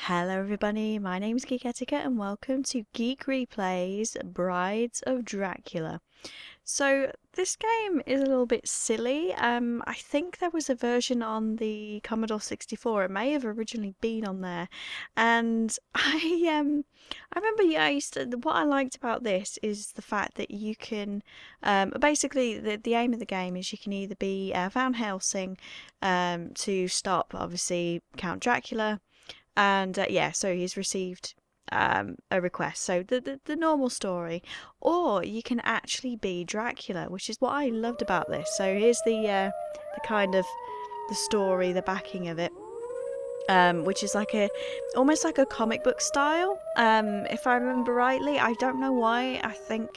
Hello everybody, my name is Geeketiquette and welcome to Geek Replays Brides of Dracula. So this game is a little bit silly. I think there was a version on the Commodore 64. It may have originally been on there. And I remember what I liked about this is the fact that you can basically the aim of the game is you can either be Van Helsing to stop obviously Count Dracula. And so he's received a request. So the normal story, or you can actually be Dracula, which is what I loved about this. So here's the kind of the story, the backing of it, which is almost like a comic book style. If I remember rightly, I don't know why. I think.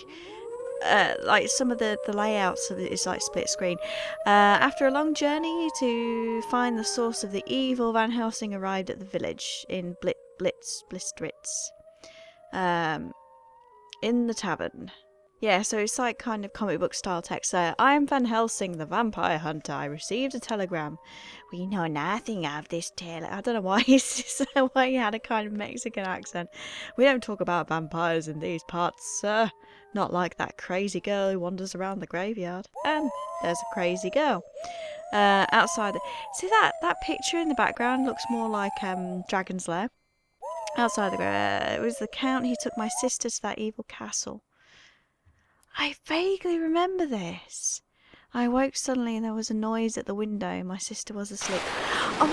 Like some of the layouts of it is like split screen. After a long journey to find the source of the evil, Van Helsing arrived at the village in Blistritz, in the tavern. Yeah, so it's like kind of comic book style text there. I am Van Helsing, the vampire hunter. I received a telegram. We know nothing of this tale. I don't know why why he had a kind of Mexican accent. We don't talk about vampires in these parts, sir. Not like that crazy girl who wanders around the graveyard. And there's a crazy girl. Outside. See that picture in the background looks more like Dragon's Lair. Outside it was the count who took my sister to that evil castle. I vaguely remember this. I awoke suddenly and there was a noise at the window. My sister was asleep. Oh,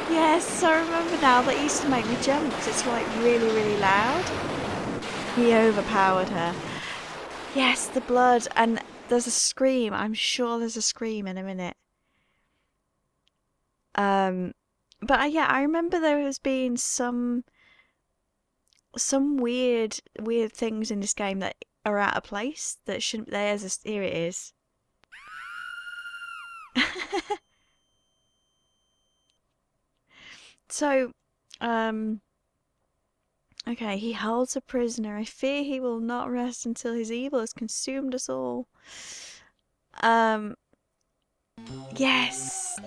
yes, I remember now. That used to make me jump because it's like really, really loud. He overpowered her. Yes, the blood. And there's a scream. I'm sure there's a scream in a minute. But yeah, I remember there has been some weird things in this game that are out of place that shouldn't. Here it is. So, okay, he holds a prisoner. I fear he will not rest until his evil has consumed us all. Yes.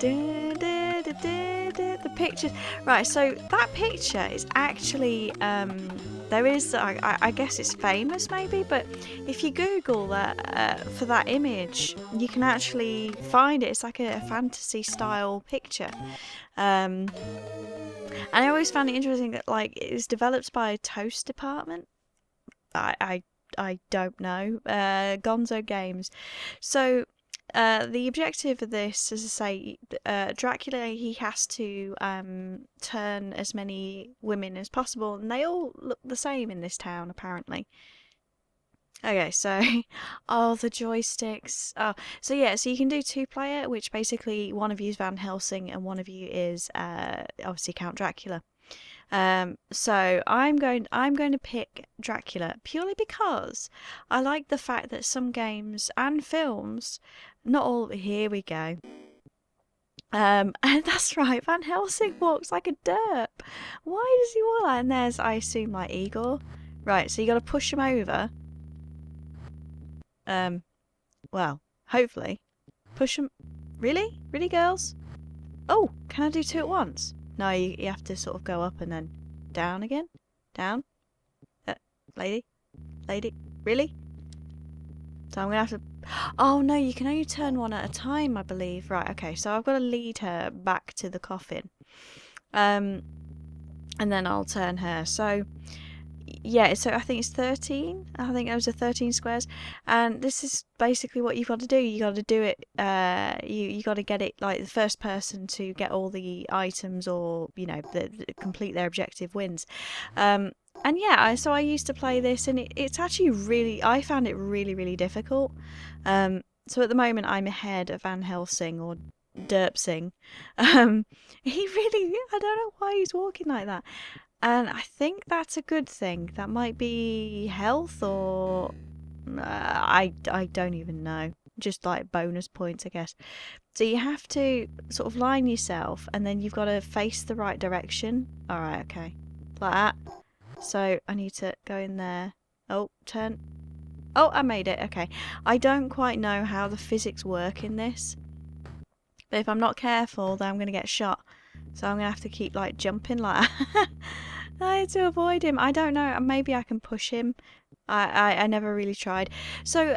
The picture. Right, so that picture is actually, there is, I guess it's famous maybe, but if you Google that for that image, you can actually find it. It's like a fantasy style picture. And I always found it interesting that it was developed by a toast department. I don't know. Gonzo Games. So the objective of this, as I say, Dracula, he has to turn as many women as possible, and they all look the same in this town, apparently. Okay, so, oh, the joysticks. Oh, so yeah, so you can do two-player, which basically one of you is Van Helsing and one of you is obviously Count Dracula. So I'm going to pick Dracula purely because I like the fact that some games and films, not all. Here we go. And that's right, Van Helsing walks like a derp. Why does he walk like? And there's, I assume, like Igor. Right, so you got to push him over. Well, hopefully, push him. Really, girls? Oh, can I do two at once? No, you have to sort of go up and then down again. Down. Lady. Really? So I'm going to have to... Oh, no, you can only turn one at a time, I believe. Right, okay, so I've got to lead her back to the coffin. And then I'll turn her. So, yeah, so I think it's 13. I think those are 13 squares. And this is basically what you've got to do. You got to do it, you got to get it, like, the first person to get all the items or, you know, complete their objective wins. And yeah, so I used to play this, and it's actually really, I found it really, really difficult. So at the moment I'm ahead of Van Helsing, or Derpsing. He really, I don't know why he's walking like that. And I think that's a good thing. That might be health, or I don't even know. Just like bonus points, I guess. So you have to sort of line yourself, and then you've got to face the right direction. Alright, okay. Like that. So I need to go in there. Oh, turn. Oh, I made it. Okay. I don't quite know how the physics work in this. But if I'm not careful, then I'm going to get shot. So I'm gonna have to keep like jumping like to avoid him. I don't know. Maybe I can push him. I never really tried. So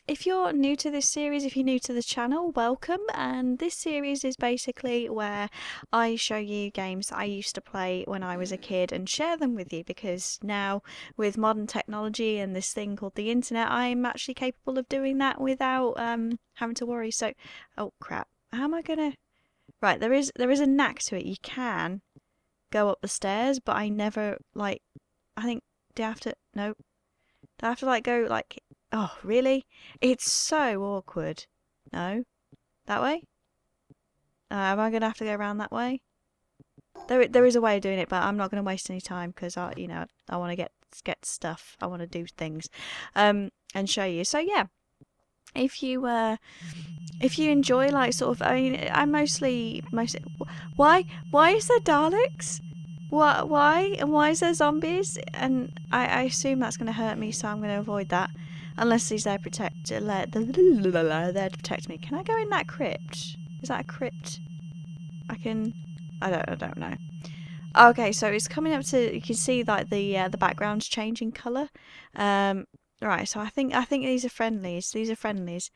if you're new to this series, if you're new to the channel, welcome. And this series is basically where I show you games that I used to play when I was a kid and share them with you, because now with modern technology and this thing called the internet, I'm actually capable of doing that without having to worry. So, oh crap, how am I gonna? Right, there is a knack to it. You can go up the stairs, but I never I think, do I have to? No. Do I have to like go like? Oh, really? It's so awkward. No, that way. Am I gonna have to go around that way? There is a way of doing it, but I'm not gonna waste any time because I want to get stuff. I want to do things, and show you. So yeah, if you enjoy like sort of, I mean, I mostly why is there Daleks? Why? And why is there zombies? And I assume that's going to hurt me, so I'm going to avoid that. Unless he's there there to protect me. Can I go in that crypt? Is that a crypt? I don't know. Okay, so it's coming up to, you can see like the background's changing colour. Right, so I think these are friendlies. These are friendlies.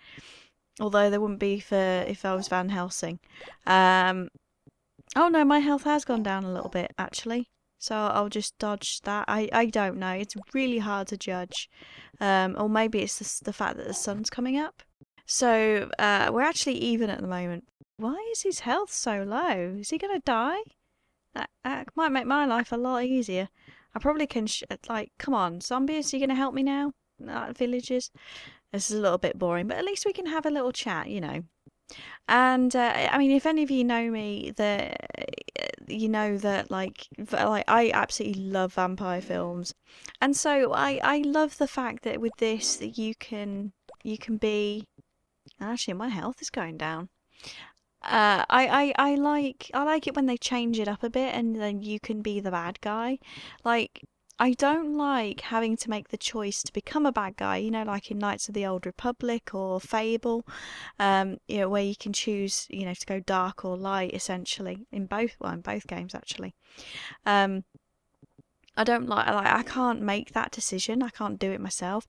Although they wouldn't be if I was Van Helsing. Oh no, my health has gone down a little bit, actually. So I'll just dodge that. I don't know. It's really hard to judge. Or maybe it's the fact that the sun's coming up. So we're actually even at the moment. Why is his health so low? Is he going to die? That might make my life a lot easier. I probably can, come on, zombies, are you going to help me now? Villagers? This is a little bit boring, but at least we can have a little chat, you know. And I mean, if any of you know me, you know that like I absolutely love vampire films, and so I love the fact that with this that you can be. Actually, my health is going down. I like it when they change it up a bit, and then you can be the bad guy. Like, I don't like having to make the choice to become a bad guy, you know, like in Knights of the Old Republic or Fable, you know, where you can choose, you know, to go dark or light, essentially, in both games, actually. I don't I can't make that decision. I can't do it myself.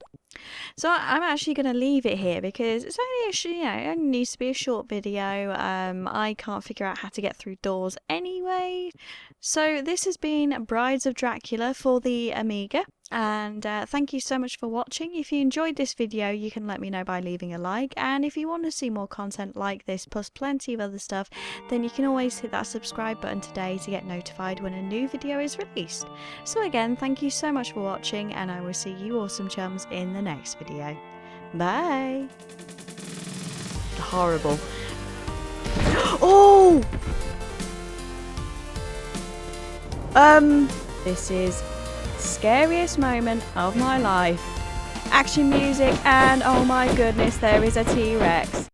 So I'm actually going to leave it here because it's only it only needs to be a short video. I can't figure out how to get through doors anyway. So this has been Brides of Dracula for the Amiga, and thank you so much for watching. If you enjoyed this video, you can let me know by leaving a like, and if you want to see more content like this plus plenty of other stuff, then you can always hit that subscribe button today to get notified when a new video is released. So again, thank you so much for watching, and I will see you awesome chums in the next video. Bye! Horrible. Oh! This is the scariest moment of my life. Action music, and oh my goodness, there is a T-Rex.